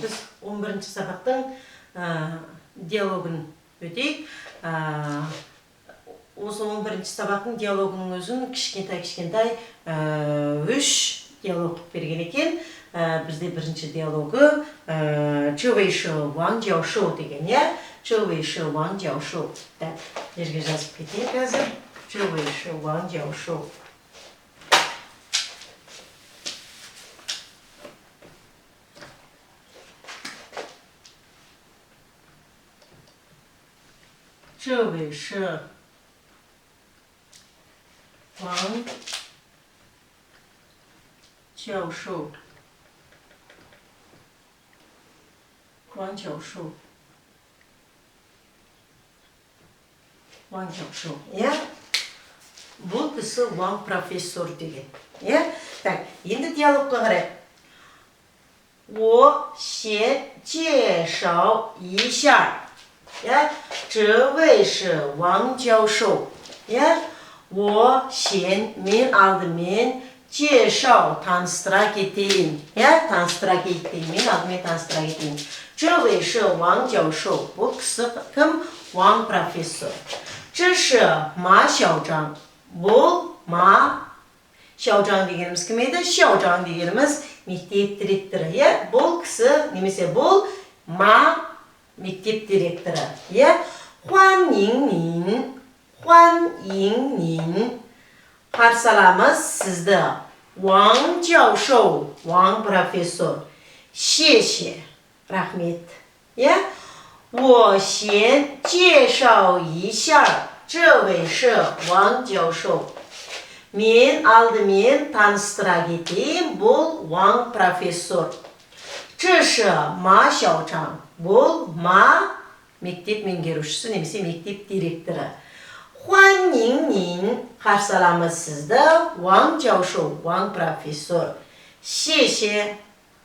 Біз 11-ші сабақтың диалогын өтейік. Осы 11-ші сабақтың диалогының өзін кішкентай 3 диалог берген екен. Бізде бірінші диалогы 这位是王教授 деген, иә? 这位是王教授. Жерге жазып кетейік қазір. 这位是王教授. «这位是王教授.王教授. иә? Бұл кісі Ван профессор деген. иә? Енді диалогқа қарайық. 我先介绍一下. 这位是王教授. 我先мен алдымен介绍 таныстыра кетейін. Таныстыра кетейін. Мен алдымен таныстыра кетейін. 这位是王教授. Бұл кісі кім? Ван профессор. 这是马校长. Бұл ма. 校長дегеніміз кім еді? 校長дегеніміз мектеп директоры. Бұл кісі немесе бұл ма мектеп директоры. 欢迎您. 欢迎您. Қарсы аламыз сізді. 王教授. 王профессор. 谢谢. Рахмет. 我先介绍一下. 这位是王教授. Мен алдымен таныстыра кетейін. Бұл Ван профессор. 这是ма校长. Бұл ма мектеп меңгерушісі немесе мектеп директоры. 欢迎您. Қарсы аламыз сізді. 王教授. 王профессор. 谢谢.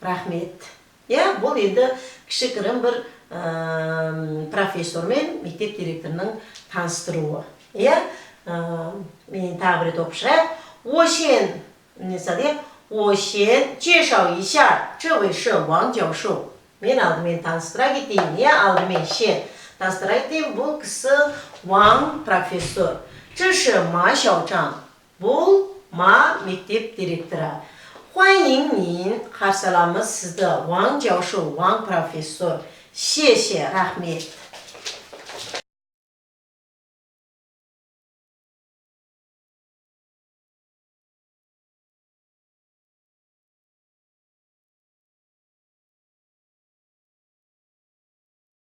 Рахмет. Бұл енді кішігірім бір профессор мен мектеп директорының таныстыруы. Мен тағы бір рет оқып шығайық. 我先介绍一下. 这位是王教授. Мен алдымен таныстыра кетейін. Алдымен сен таныстыра кетейін. Бұл кісі Ван профессор. 这是ма校长. Бұл ма мектеп директоры. 欢迎您. Қарсы аламыз сізді. Ван教授. Ван профессор. 谢谢. Рахмет.